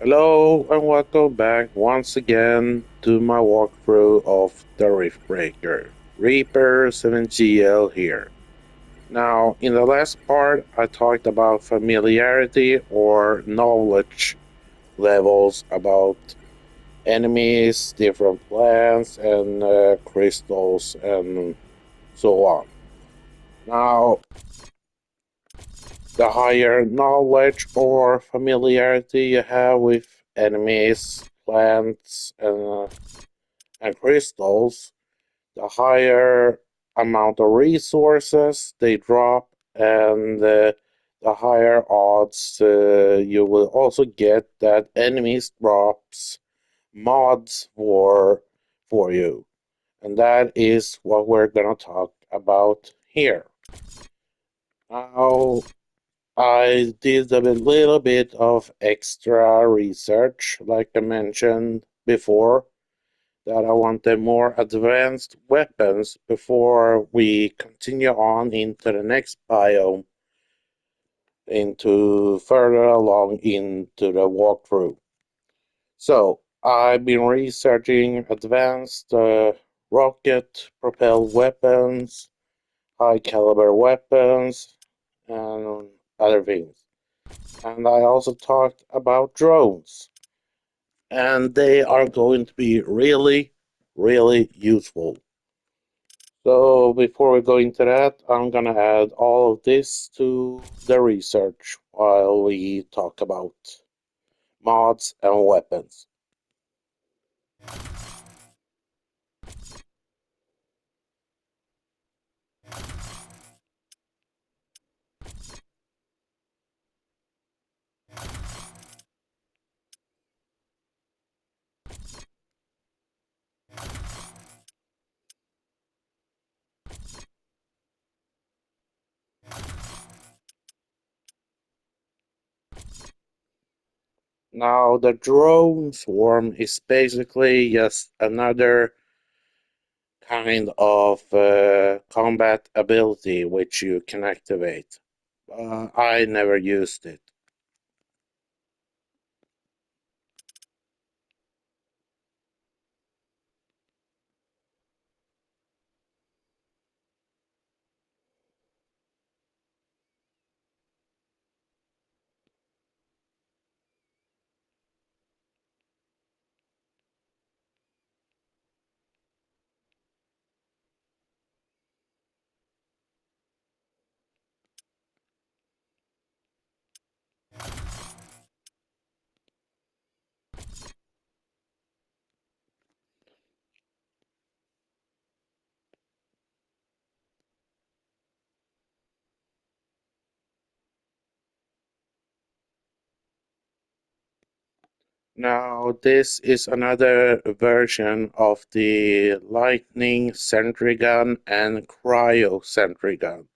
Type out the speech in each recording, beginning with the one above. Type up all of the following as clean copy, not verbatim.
Hello and welcome back once again to my walkthrough of the Riftbreaker. Reaper 7GL here. Now, in the last part, I talked about familiarity or knowledge levels about enemies, different plants, and crystals, and so on. Now, the higher knowledge or familiarity you have with enemies, plants, and crystals, the higher amount of resources they drop, and the higher odds you will also get that enemies drops mods for you. And that is what we're gonna talk about here. Now, I did a little bit of extra research, like I mentioned before, that I wanted more advanced weapons before we continue on into the next biome, into further along into the walkthrough. So, I've been researching advanced rocket propelled weapons, high caliber weapons, and other things. And I also talked about drones, and they are going to be really, really useful. So before we go into that, I'm gonna add all of this to the research while we talk about mods and weapons. Now, the drone swarm is basically just another kind of combat ability which you can activate. I never used it. Now, this is another version of the lightning sentry gun and cryo sentry gun.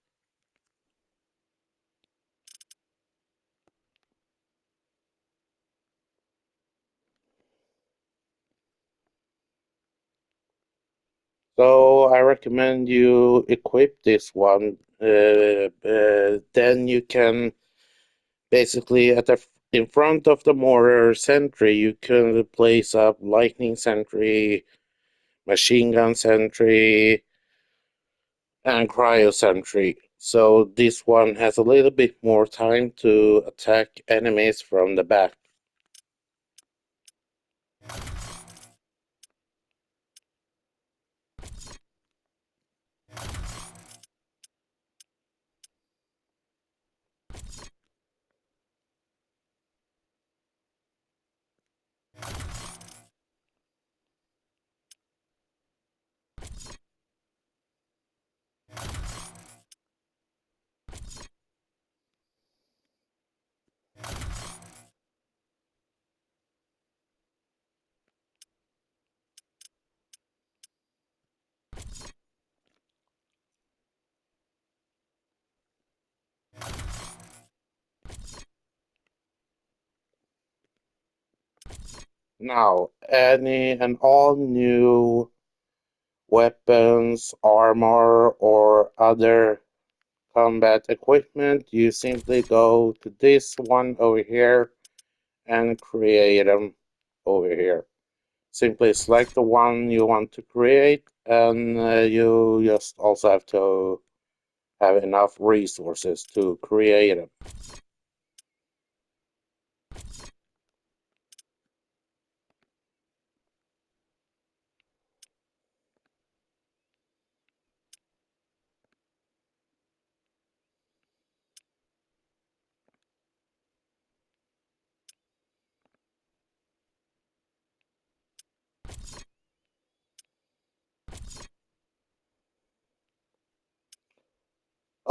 So I recommend you equip this one. Then you can basically in front of the mortar sentry, you can place up lightning sentry, machine gun sentry, and cryo sentry. So this one has a little bit more time to attack enemies from the back. Now, any and all new weapons, armor, or other combat equipment, you simply go to this one over here and create them over here. Simply select the one you want to create, and you just also have to have enough resources to create them.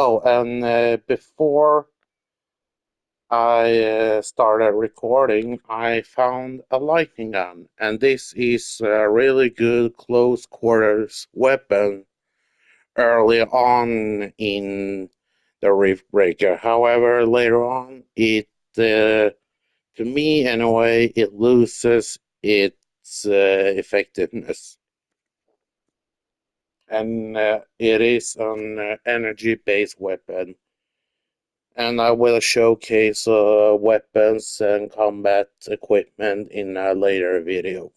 Oh, and before I started recording, I found a lightning gun, and this is a really good close quarters weapon early on in the Riftbreaker. However, later on, to me anyway, it loses its effectiveness, and it is an energy-based weapon. And I will showcase weapons and combat equipment in a later video.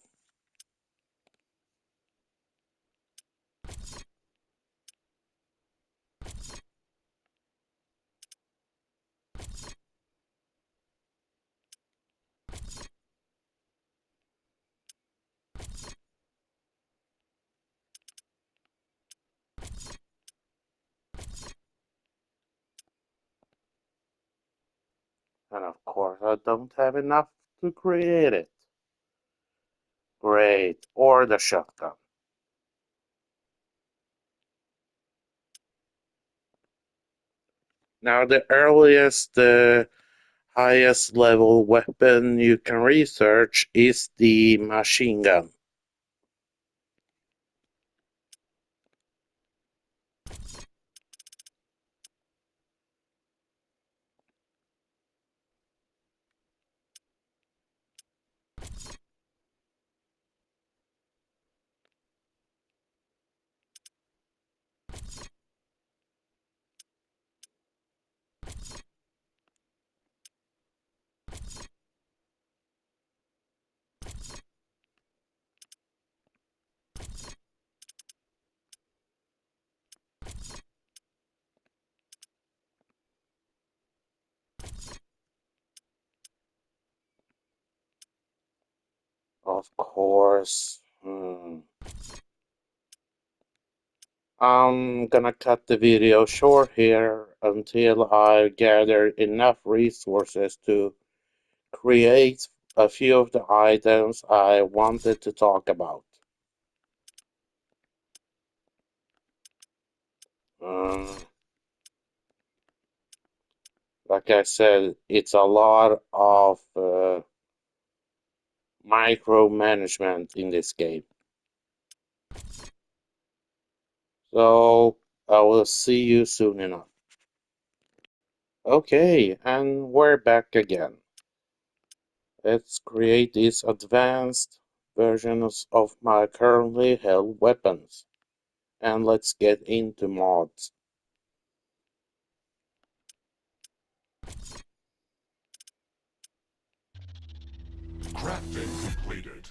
And of course, I don't have enough to create it. Great, or the shotgun. Now, the earliest, highest level weapon you can research is the machine gun. Of course. I'm gonna cut the video short here until I gather enough resources to create a few of the items I wanted to talk about. Um, like I said, it's a lot of micromanagement in this game. So I will see you soon enough. Okay, and we're back again. Let's create these advanced versions of my currently held weapons. And let's get into mods. Crafting completed.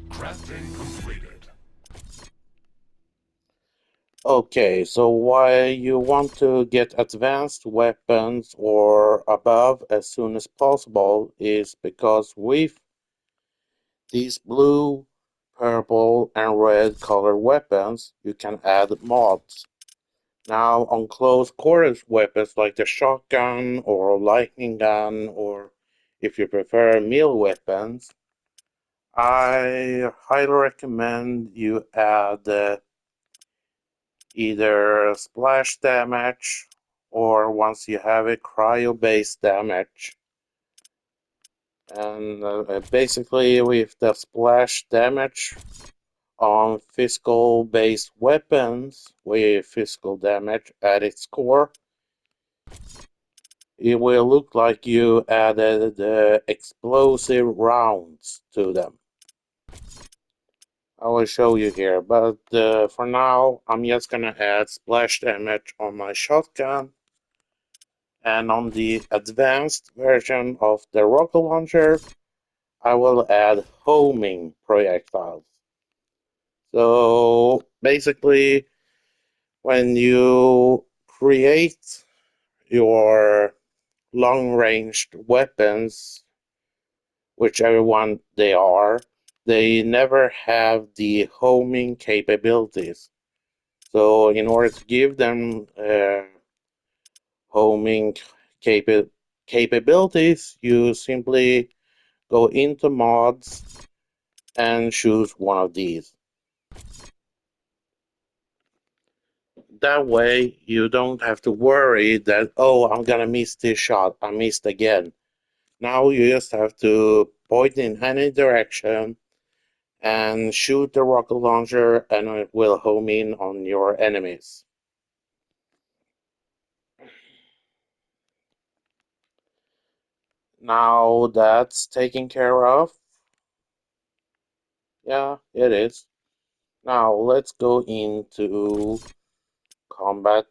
Crafting completed. Okay, so why you want to get advanced weapons or above as soon as possible is because with these blue, purple, and red colored weapons, you can add mods. Now, on close quarters weapons like the shotgun or lightning gun, or if you prefer melee weapons, I highly recommend you add either splash damage or once you have it, cryo based damage. And basically, with the splash damage on physical based weapons with physical damage at its core, it will look like you added explosive rounds to them. I will show you here, but for now, I'm just gonna add splash damage on my shotgun, and on the advanced version of the rocket launcher, I will add homing projectiles. So basically, when you create your long-ranged weapons, whichever one they are, they never have the homing capabilities. So in order to give them homing capa- capabilities, you simply go into mods and choose one of these. That way, you don't have to worry that, oh, I'm gonna miss this shot, I missed again. Now you just have to point in any direction and shoot the rocket launcher, and it will home in on your enemies. Now that's taken care of. Yeah, it is. Now let's go into combat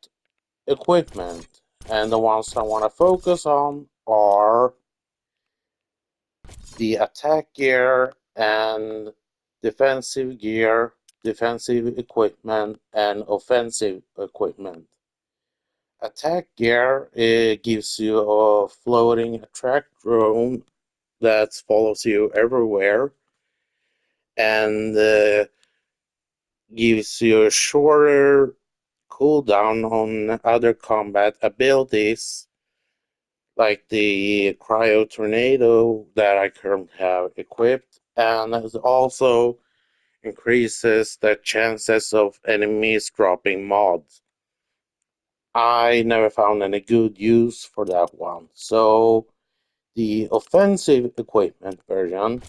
equipment. And the ones I want to focus on are the attack gear and defensive gear, defensive equipment, and offensive equipment. Attack gear, it gives you a floating attack drone that follows you everywhere and gives you a shorter cooldown on other combat abilities like the cryo tornado that I currently have equipped, and it also increases the chances of enemies dropping mods. I never found any good use for that one. So the offensive equipment version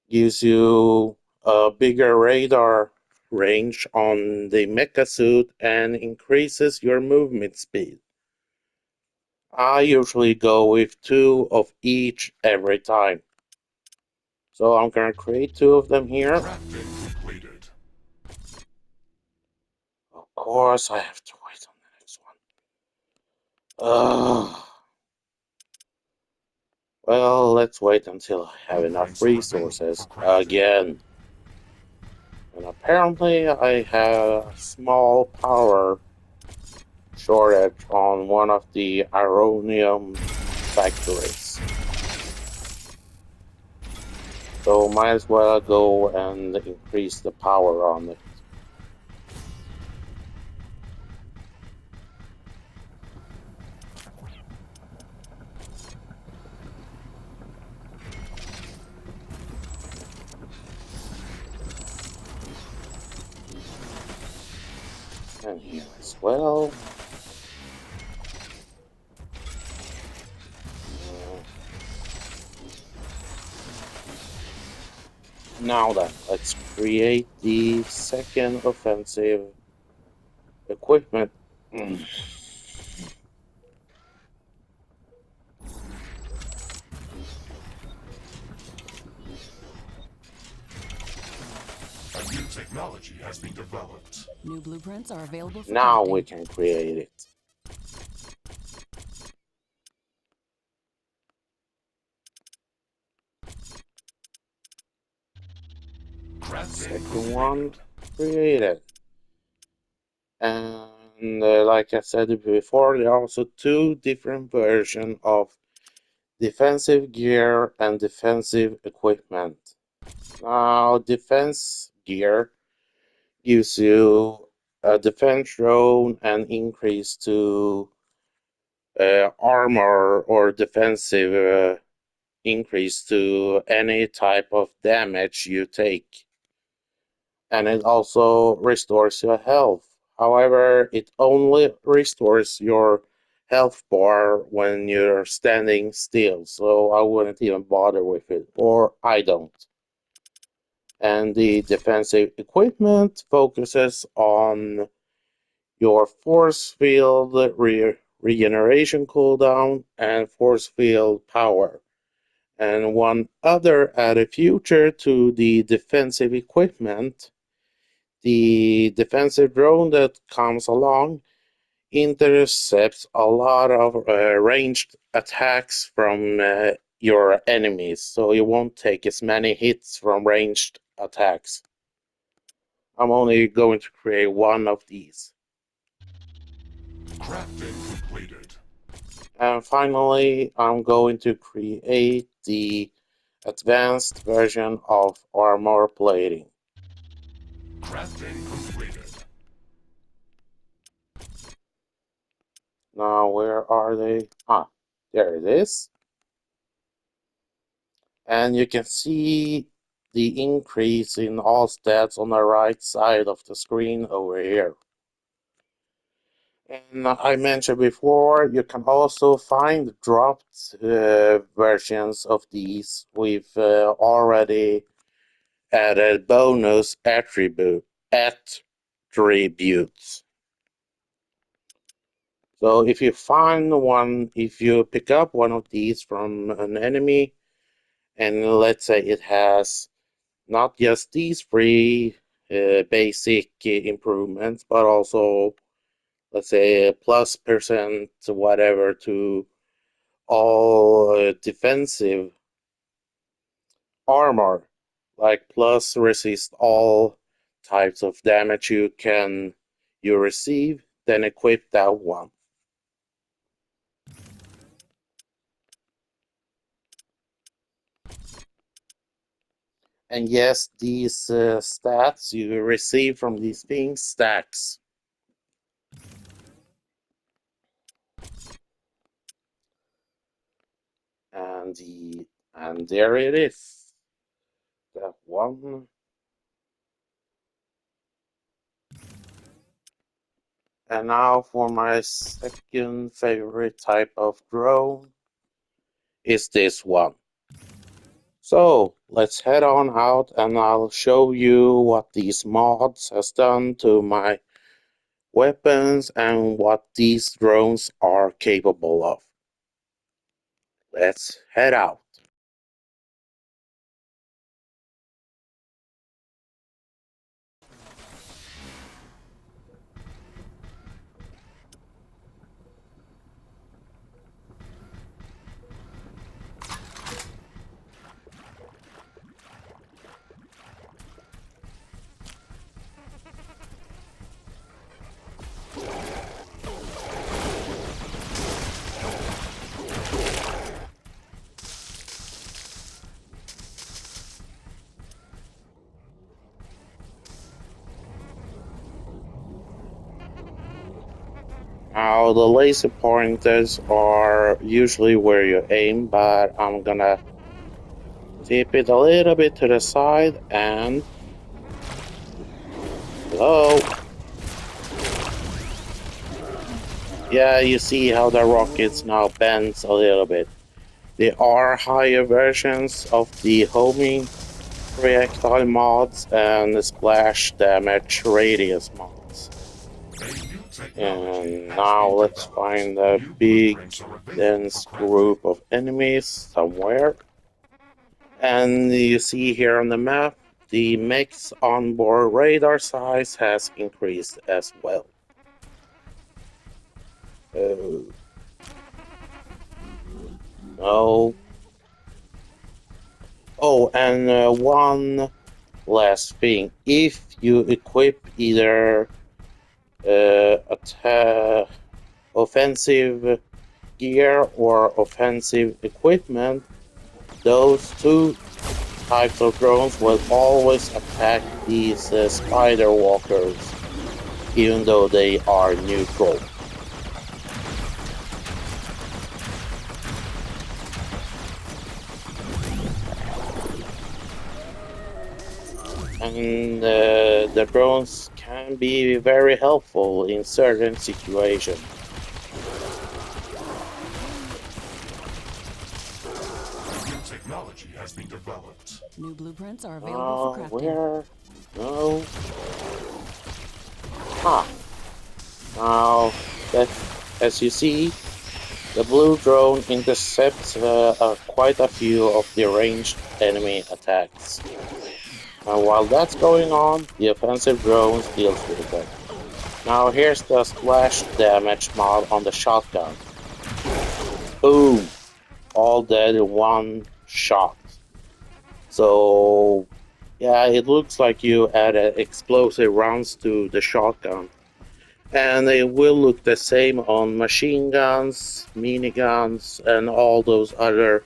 gives you a bigger radar range on the mecha suit and increases your movement speed. I usually go with two of each every time. So I'm gonna create two of them here. Crafting completed. Of course, I have to wait on the next one. Ugh. Well, let's wait until I have enough Blueprints are available resources for crafting. again. And apparently, I have a small power shortage on one of the Ironium factories. So might as well go and increase the power on it. And here as well. Uh, Now then, let's create the second offensive equipment. Mm. A new technology has been developed. New blueprints are available for Now we crafting. can create it. Crafting Second one completed. created. And like I said before, there are also two different versions of defensive gear and defensive equipment. Now, defense gear gives you a defense drone and increase to armor or defensive increase to any type of damage you take. And it also restores your health. However, it only restores your health bar when you're standing still, so I wouldn't even bother with it, or I don't. And the defensive equipment focuses on your force field regeneration cooldown and force field power. And one other added feature to the defensive equipment, the defensive drone that comes along intercepts a lot of ranged attacks from your enemies, so you won't take as many hits from ranged attacks. I'm only going to create one of these. Crafting completed. And finally, I'm going to create the advanced version of armor plating. Crafting completed. Now, where are they? Ah, there it is. And you can see the increase in all stats on the right side of the screen over here. And I mentioned before, you can also find dropped versions of these. We've already added bonus attributes. So if you if you pick up one of these from an enemy, and let's say it has not just these three basic improvements, but also, let's say, plus percent whatever to all defensive armor, like plus resist all types of damage you receive, then equip that one. And yes, these stats you receive from these things stacks. And there it is. That one. And now for my second favorite type of drone is this one. So let's head on out and I'll show you what these mods has done to my weapons and what these drones are capable of. Let's head out. Now the laser pointers are usually where you aim, but I'm gonna tip it a little bit to the side and hello. Yeah, you see how the rockets now bends a little bit. There are higher versions of the homing projectile mods and the splash damage radius mods. And now let's find a big dense group of enemies somewhere. And you see here on the map, the mech's onboard radar size has increased as well. Oh, no. Oh, and one last thing. If you equip either offensive gear or offensive equipment, those two types of drones will always attack these spider walkers, even though they are neutral. And the drones can be very helpful in certain situations. New technology has been developed. New blueprints are available for crafting. Where? No. Ah. Now, that, as you see, The blue drone intercepts quite a few of the ranged enemy attacks. And while that's going on, the offensive drones deals with them. Now here's the splash damage mod on the shotgun. Boom! All dead in one shot. So yeah, it looks like you added explosive rounds to the shotgun. And it will look the same on machine guns, miniguns, and all those other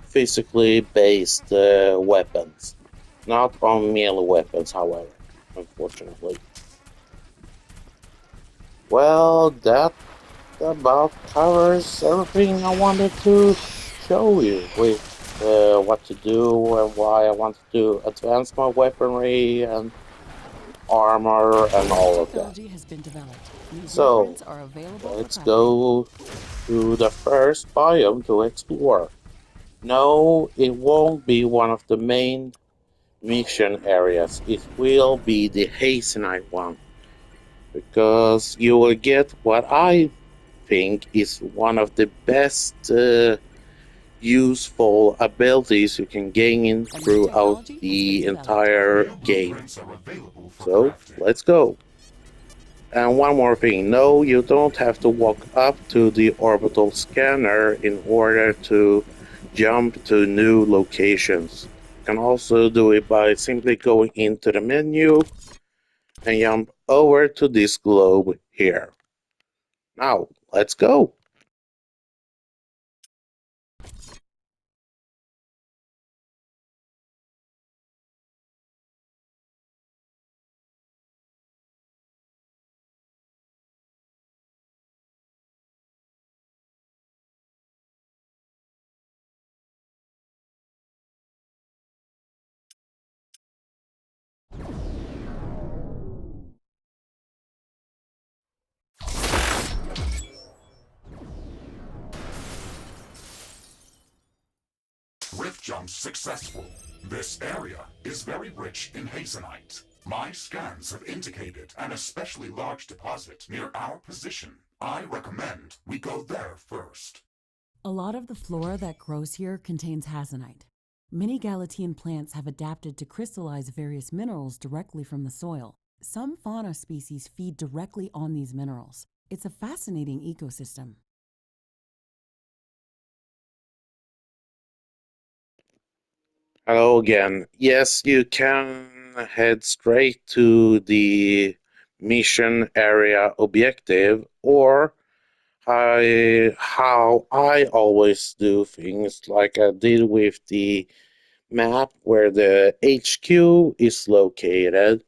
physically based weapons. Not on melee weapons, however, unfortunately. Well, that about covers everything I wanted to show you with what to do and why I wanted to advance my weaponry and armor and all of that. Technology has been developed. New So, blueprints are available for let's crafting. go to the first biome to explore. No, it won't be one of the main mission areas. It will be the Hazenite one because you will get what I think is one of the best useful abilities you can gain A new throughout technology has been the developed. entire New game. blueprints are available for So crafting. let's go. And one more thing, no, you don't have to walk up to the orbital scanner in order to jump to new locations. You can also do it by simply going into the menu and jump over to this globe here. Now, let's go. Rift jump successful. This area is very rich in hazenite. My scans have indicated an especially large deposit near our position. I recommend we go there first. A lot of the flora that grows here contains hazenite. Many Galatian plants have adapted to crystallize various minerals directly from the soil. Some fauna species feed directly on these minerals. It's a fascinating ecosystem. Hello again. Yes, you can head straight to the mission area objective, or how I always do things, like I did with the map where the HQ is located.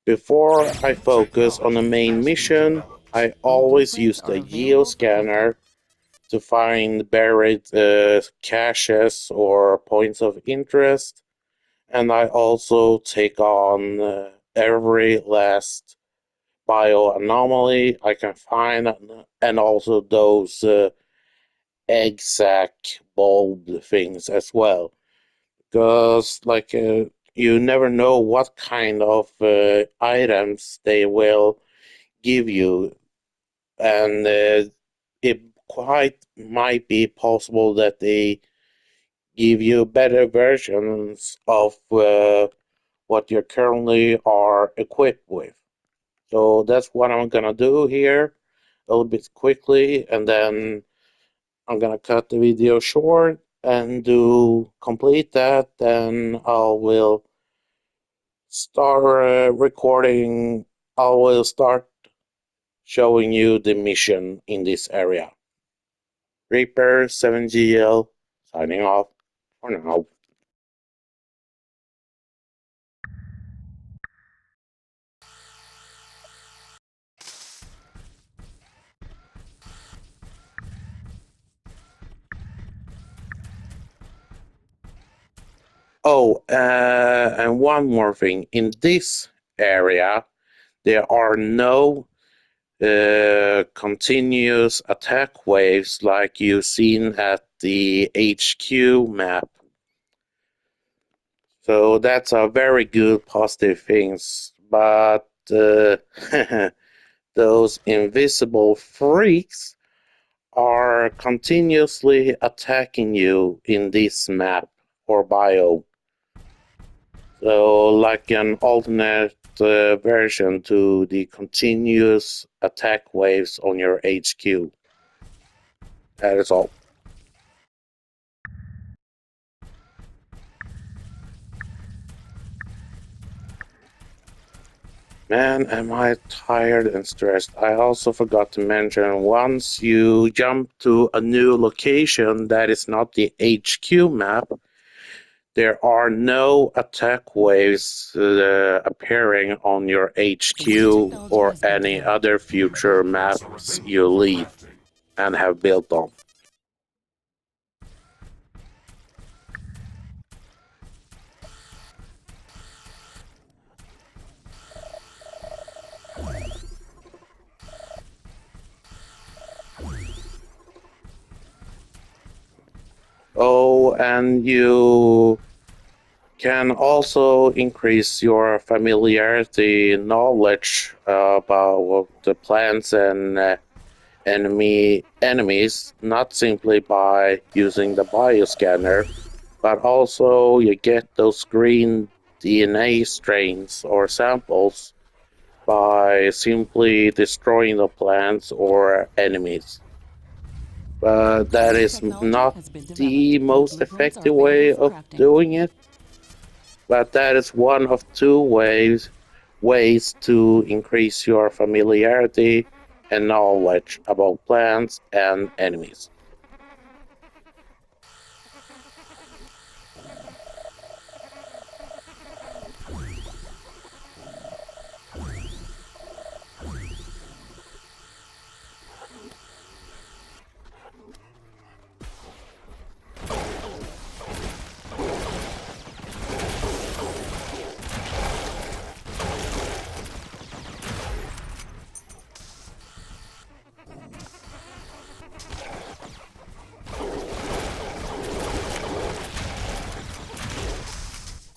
Before I focus on the Technology main has been mission, developed. I New always blueprints use are the available for crafting. geoscanner to find buried caches or points of interest, and I also take on every last bio anomaly I can find, and also those egg sac bulb things as well. Because, like, you never know what kind of items they will give you, and it quite might be possible that they give you better versions of what you currently are equipped with. So that's what I'm gonna do here a little bit quickly, and then I'm gonna cut the video short and do complete that. Then I will start recording. I will start showing you the mission in this area. Reaper 7GL signing off for now. Oh, and one more thing. In this area, there are no continuous attack waves like you've seen at the HQ map. So that's a very good positive things. But those invisible freaks are continuously attacking you in this map or biome. So, like an alternate version to the continuous attack waves on your HQ. That is all. Man, am I tired and stressed. I also forgot to mention, once you jump to a new location that is not the HQ map, there are no attack waves appearing on your HQ or any other future maps you leave and have built on. Oh, and you can also increase your familiarity knowledge about the plants and enemies, not simply by using the bioscanner, but also you get those green DNA strains or samples by simply destroying the plants or enemies. But that New is technology not has been developed. the New most blueprints are effective available way for of crafting. doing it, but that is one of two ways to increase your familiarity and knowledge about plants and enemies.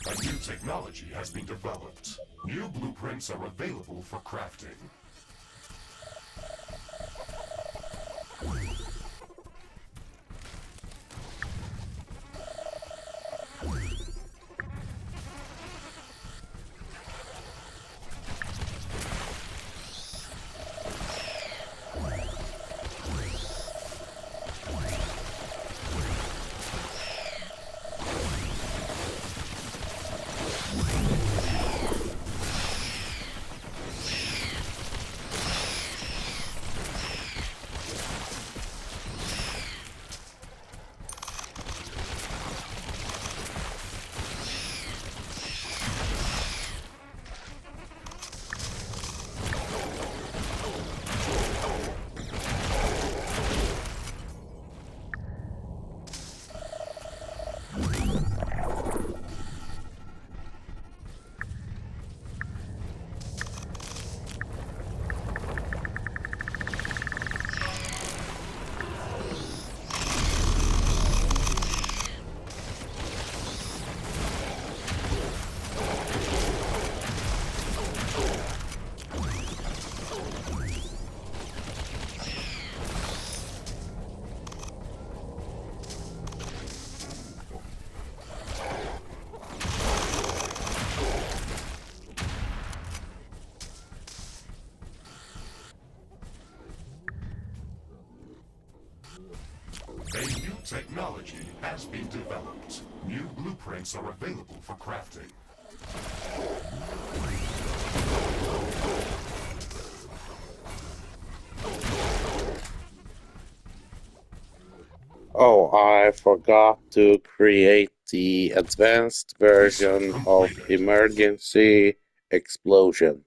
A new technology has been developed. New blueprints are available for crafting. A new technology has been developed. New blueprints are available for crafting. Oh, I forgot to create the advanced Mission version of completed. emergency explosion.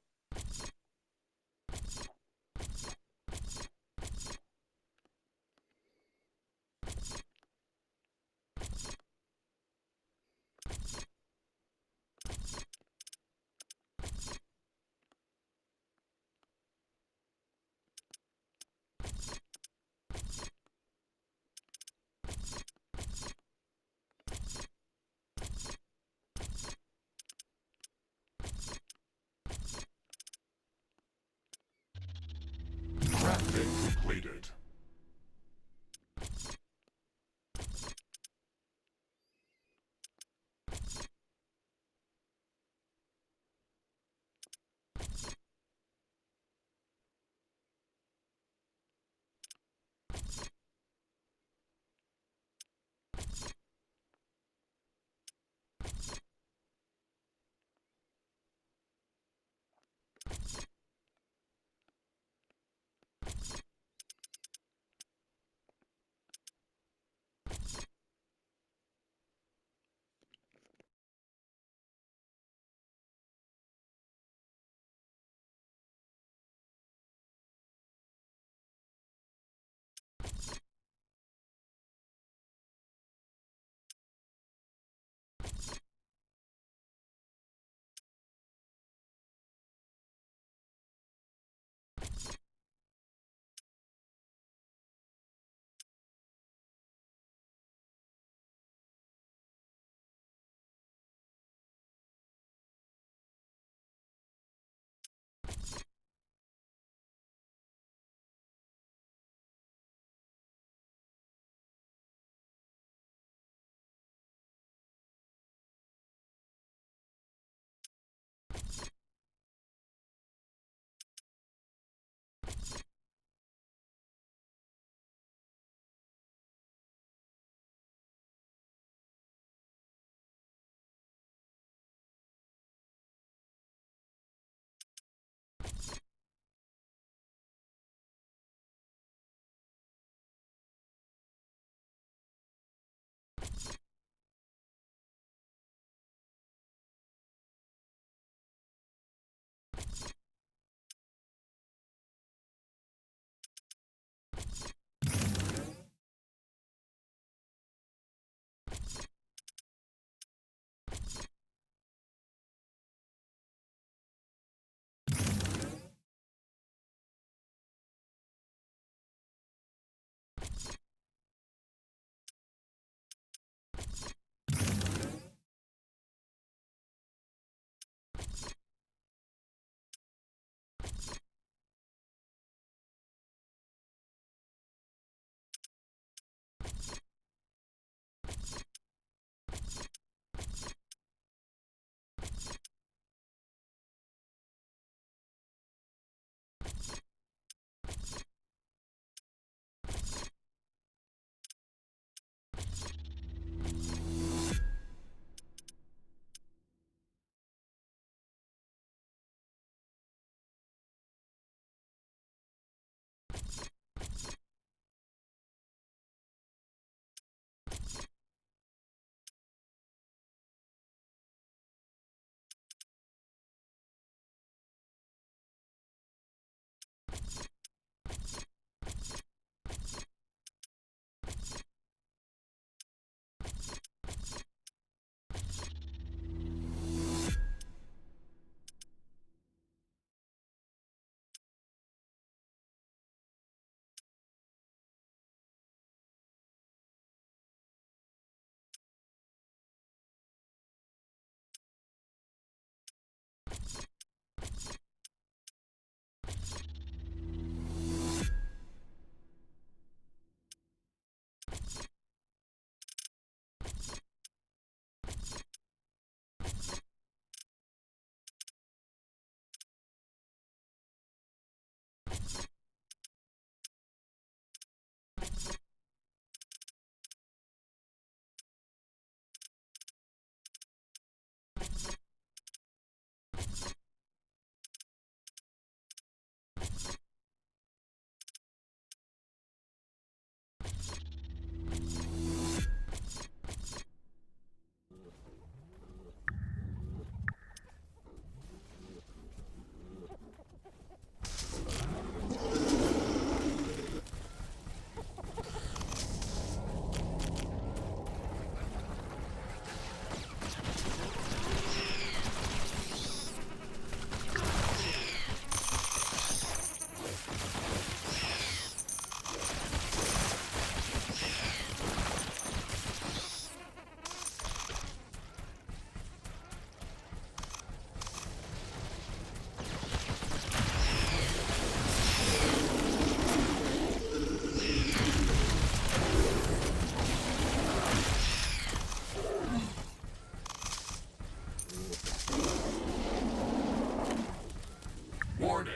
Warning!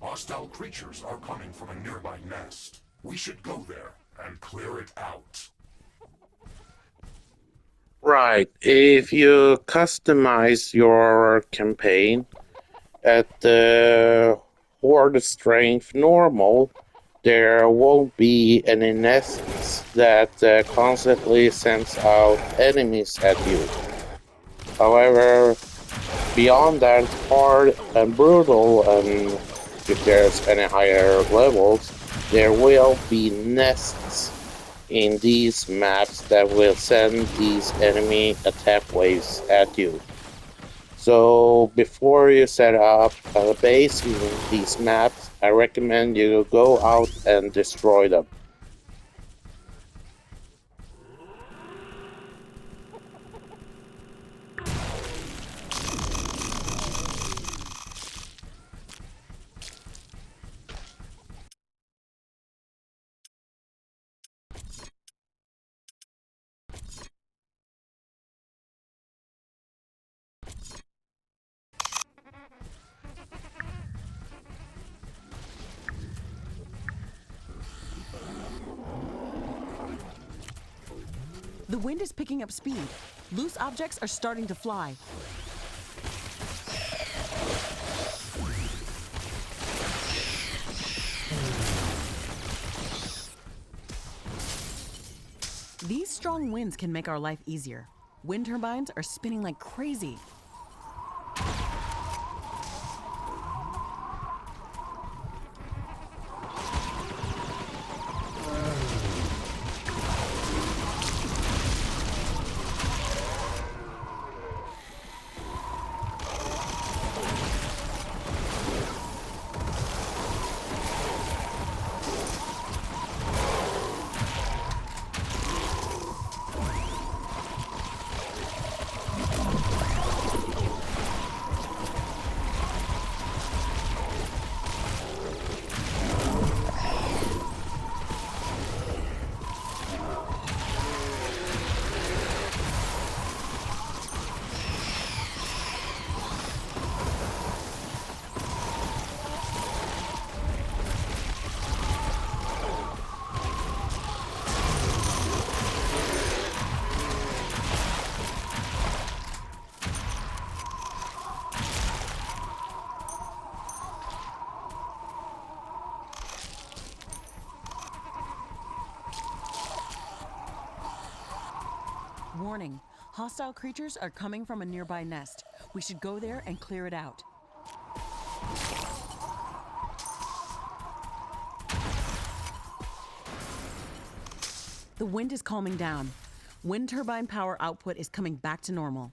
Hostile creatures are coming from a nearby nest. We should go there and clear it out. Right. If you customize your campaign at the Horde Strength Normal, there won't be any nests that constantly sends out enemies at you. However, beyond that, hard and brutal, and if there's any higher levels, there will be nests in these maps that will send these enemy attack waves at you. So before you set up a base in these maps, I recommend you go out and destroy them. The wind is picking up speed. Loose objects are starting to fly. These strong winds can make our life easier. Wind turbines are spinning like crazy. Warning, hostile creatures are coming from a nearby nest. We should go there and clear it out. The wind is calming down. Wind turbine power output is coming back to normal.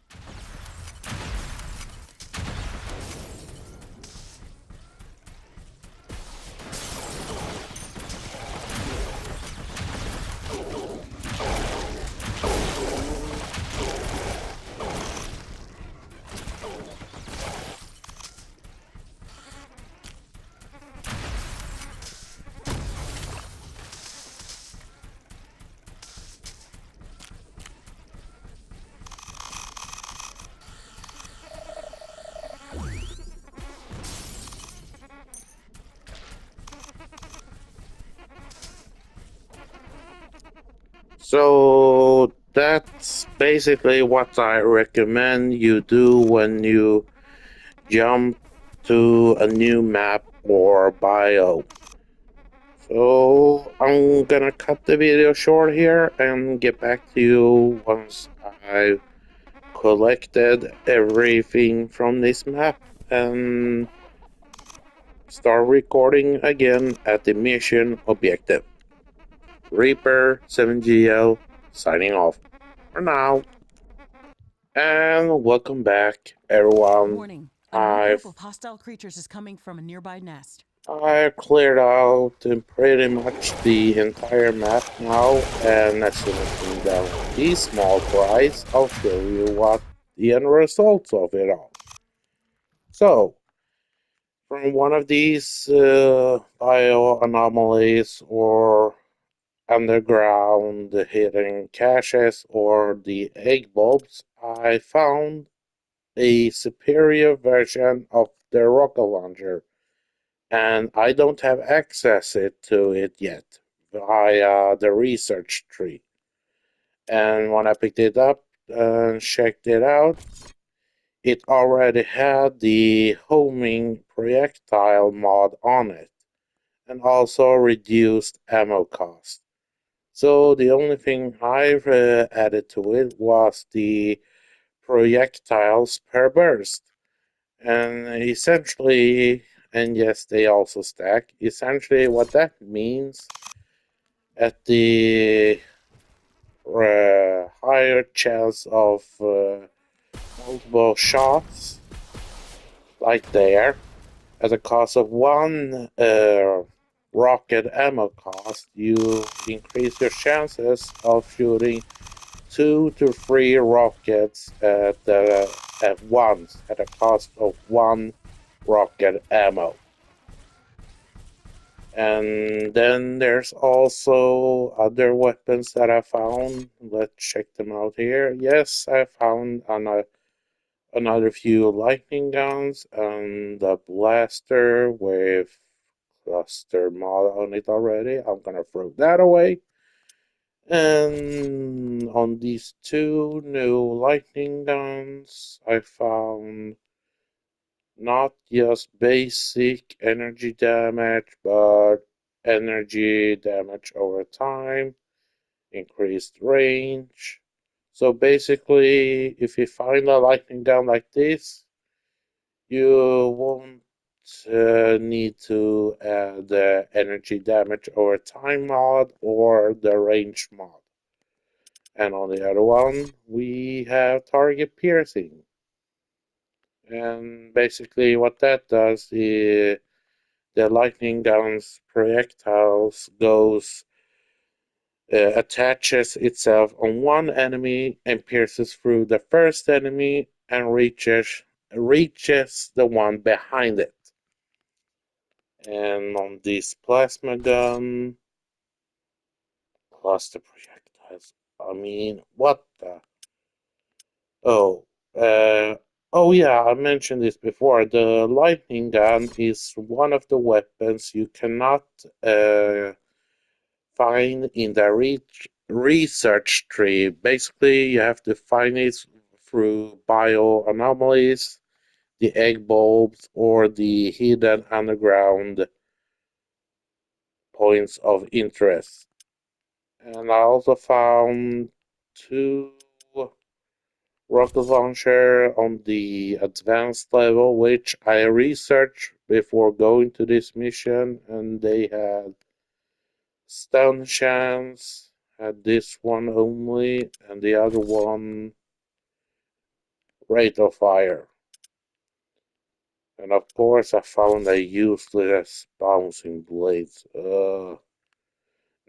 So that's basically what I recommend you do when you jump to a new map or biome. So I'm gonna cut the video short here and get back to you once I've collected everything from this map and start recording again at the mission objective. Reaper 7GL signing off for now. And welcome back, everyone. Warning, a new group of hostile creatures is coming from a nearby nest. I cleared out pretty much the entire map now, and as soon as we down these small fries, I'll show you what the end results of it are. So, from one of these bio anomalies or underground hidden caches or the egg bulbs, I found a superior version of the rocket launcher, and I don't have access to it yet. via the research tree. And when I picked it up and checked it out, it already had the homing projectile mod on it, and also reduced ammo cost. So the only thing I've added to it was the projectiles per burst. And essentially, and yes, they also stack. Essentially, what that means at the higher chance of multiple shots, like there, at the cost of one rocket ammo cost, you increase your chances of shooting 2 to 3 rockets at once at a cost of one rocket ammo. And then there's also other weapons that I found. Let's check them out here. Yes, I found another few lightning guns and a blaster with cluster mod on it already. I'm gonna throw that away. And on these 2 new lightning guns, I found not just basic energy damage, but energy damage over time, increased range. So basically, if you find a lightning gun like this, you won't need to add the energy damage over time mod or the range mod. And on the other one, we have target piercing. And basically, what that does is the lightning gun's projectiles attaches itself on one enemy and pierces through the first enemy and reaches the one behind it. And on this plasma gun, plus the projectiles. I mean, what the? Oh, uh, oh yeah, I mentioned this before. The lightning gun is one of the weapons you cannot find in the research tree. Basically, you have to find it through bio anomalies, the egg bulbs, or the hidden underground points of interest. And I also found 2 rocket launcher on the advanced level, which I researched before going to this mission, and they had stun chance, had this one only, and the other one rate of fire. And of course, I found a useless bouncing blades.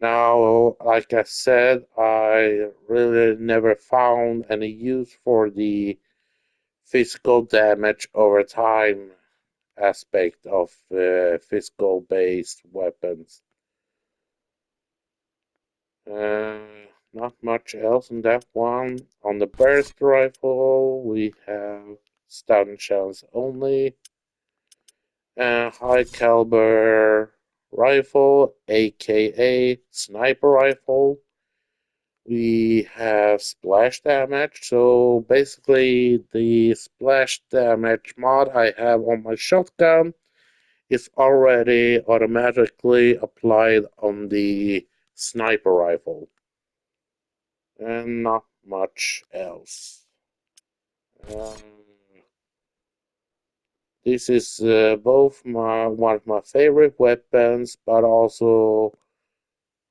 Now, like I said, I really never found any use for the physical damage over time aspect of physical based weapons. Uh, Not much else on that one. On the burst rifle, we have stun shells only. High caliber rifle, aka sniper rifle. We have splash damage. So basically, the splash damage mod I have on my shotgun is already automatically applied on the sniper rifle. And not much else. Um, this is both one of my favorite weapons, but also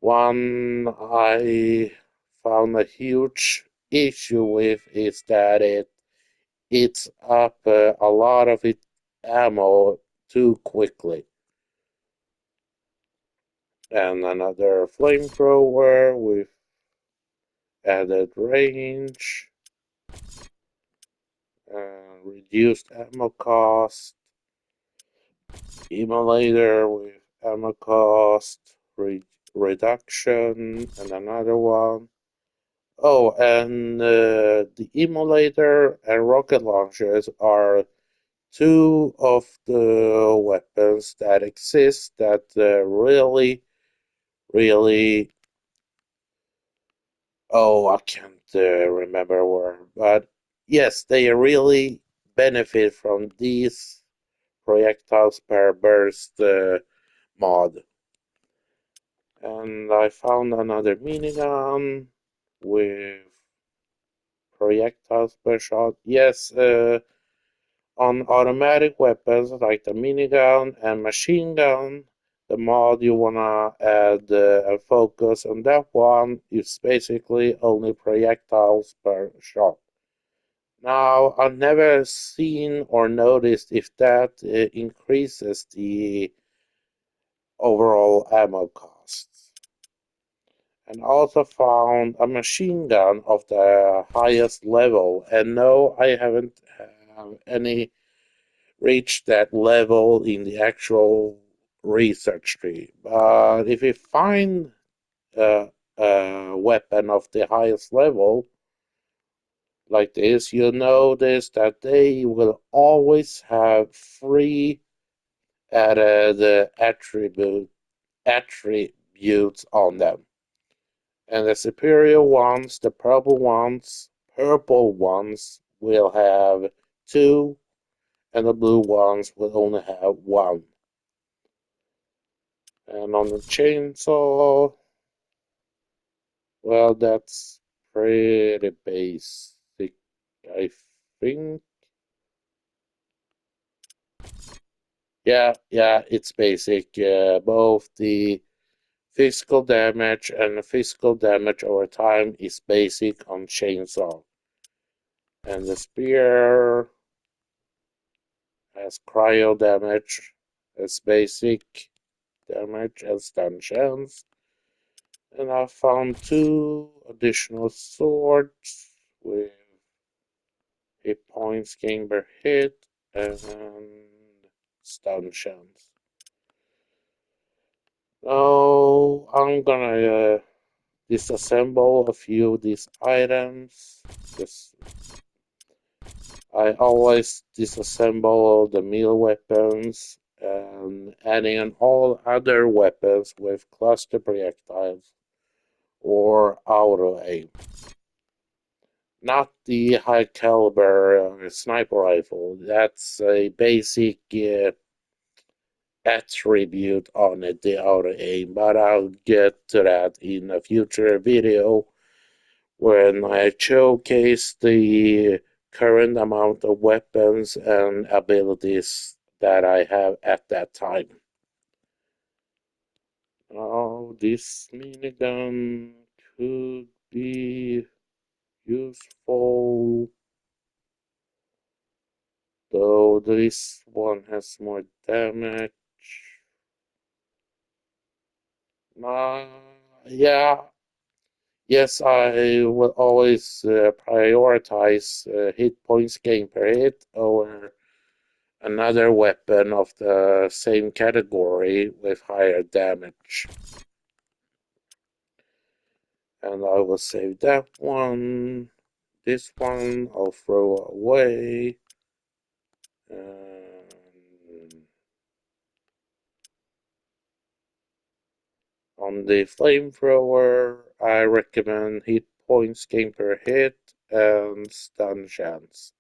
one I found a huge issue with is that it eats up a lot of its ammo too quickly. And another flamethrower with added range, reduced ammo cost, emulator with ammo cost reduction, and another one. Oh, and the emulator and rocket launchers are 2 of the weapons that exist that really really. Oh, I can't remember where, but yes, they really benefit from these projectiles per burst mod. And I found another minigun with projectiles per shot. Yes, on automatic weapons like the minigun and machine gun, the mod you wanna add and focus on that one is basically only projectiles per shot. Now, I've never seen or noticed if that increases the overall ammo costs. And also found a machine gun of the highest level. And no, I haven't any reached that level in the actual research tree. But if you find a weapon of the highest level like this, you'll notice that they will always have free added attributes on them. And the superior ones, the purple ones will have two, and the blue ones will only have one. And on the chainsaw, well, that's pretty basic, I think. Yeah, it's basic. Both the physical damage and the physical damage over time is basic on chainsaw. And the spear has cryo damage as basic damage and stun chance. And I found two additional swords with hit points gained per hit and stun chance. Now I'm gonna disassemble a few of these items. Just I always disassemble the melee weapons and adding in all other weapons with cluster projectiles or auto aim. Not the high caliber sniper rifle. That's a basic attribute on it, the auto aim, but I'll get to that in a future video when I showcase the current amount of weapons and abilities that I have at that time. Oh, this minigun could be useful, though this one has more damage. Uh, yeah, yes, I will always prioritize hit points gained per hit over another weapon of the same category with higher damage. And I will save that one. This one I'll throw away. And on the flamethrower, I recommend hit points gained per hit and stun chance.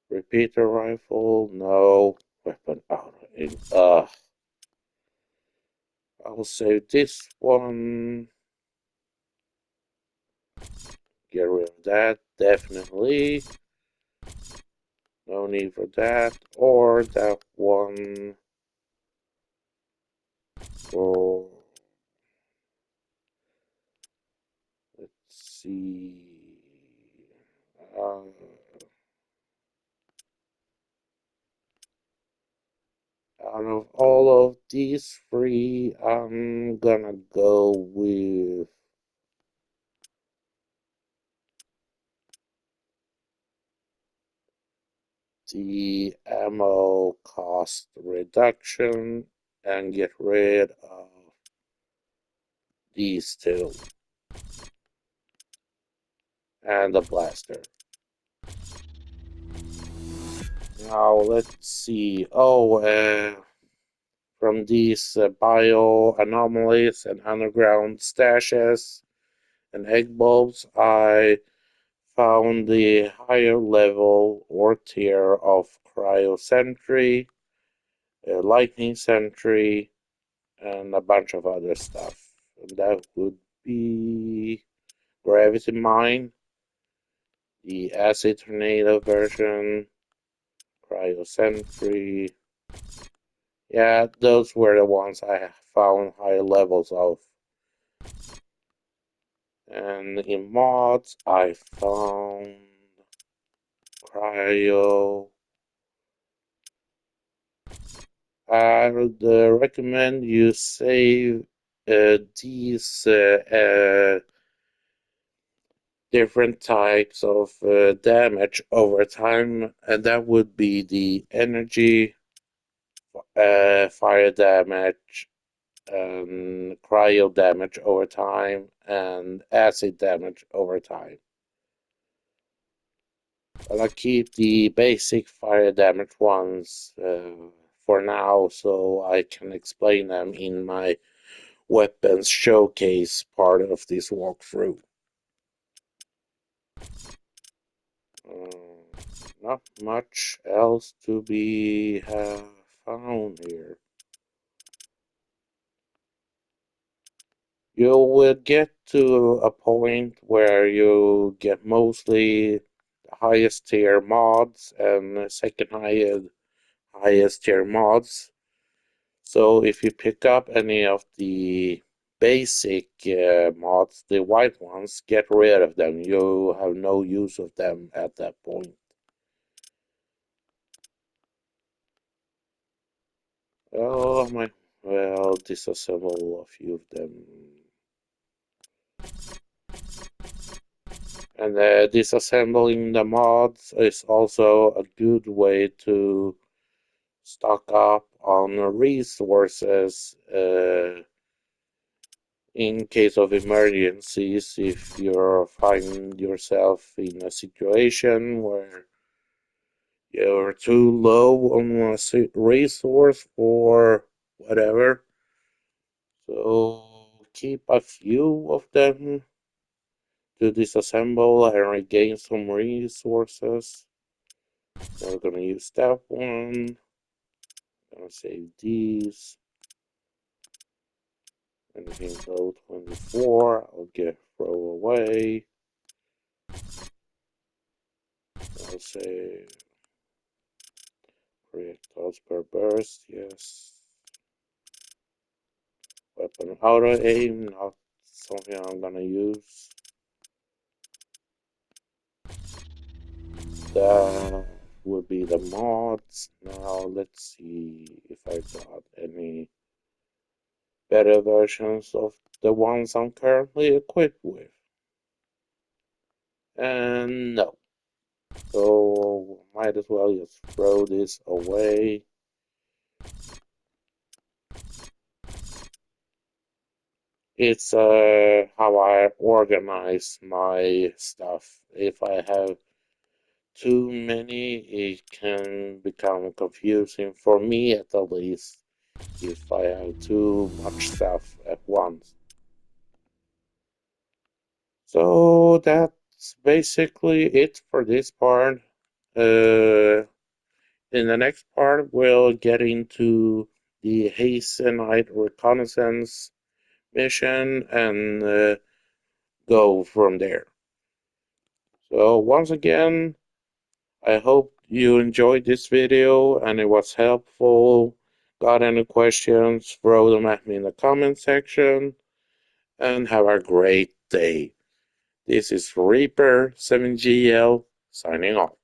Repeater rifle, no. Weapon out. I will save this one. Get rid of that, definitely. No need for that. Or that one. For, let's see. Uh, Out of all of these three, I'm gonna go with the ammo cost reduction and get rid of these two and the blaster. Now let's see. Oh, from these bio anomalies and underground stashes and egg bulbs, I found the higher level or tier of cryo sentry, lightning sentry, and a bunch of other stuff. And that would be gravity mine, the acid tornado version, cryo sentry. Yeah, those were the ones I found high levels of. And in mods, I found cryo. I would recommend you save these different types of damage over time, and that would be the energy, fire damage, cryo damage over time, and acid damage over time. But I'll keep the basic fire damage ones for now so I can explain them in my weapons showcase part of this walkthrough. Not much else to be found here. You will get to a point where you get mostly the highest tier mods and second highest tier mods. So if you pick up any of the basic mods, the white ones, get rid of them. You have no use of them at that point. Oh, I might well disassemble a few of them. And disassembling the mods is also a good way to stock up on resources in case of emergencies. If you find yourself in a situation where you're too low on a resource or whatever, so keep a few of them to disassemble and regain some resources. Now we're gonna use that one. Gonna save these. Anything below 24, I'll get throw away. I'll say projectiles per burst, yes. Weapon auto aim, not something I'm gonna use. That would be the mods. Now let's see if I got any better versions of the ones I'm currently equipped with. And no. So might as well just throw this away. It's how I organize my stuff. If I have too many, it can become confusing for me at the least if I have too much stuff at once. So that's basically it for this part. In the next part, we'll get into the Hastenite reconnaissance mission and go from there. So once again, I hope you enjoyed this video and it was helpful. Got any questions, throw them at me in the comment section and have a great day. This is Reaper 7GL signing off.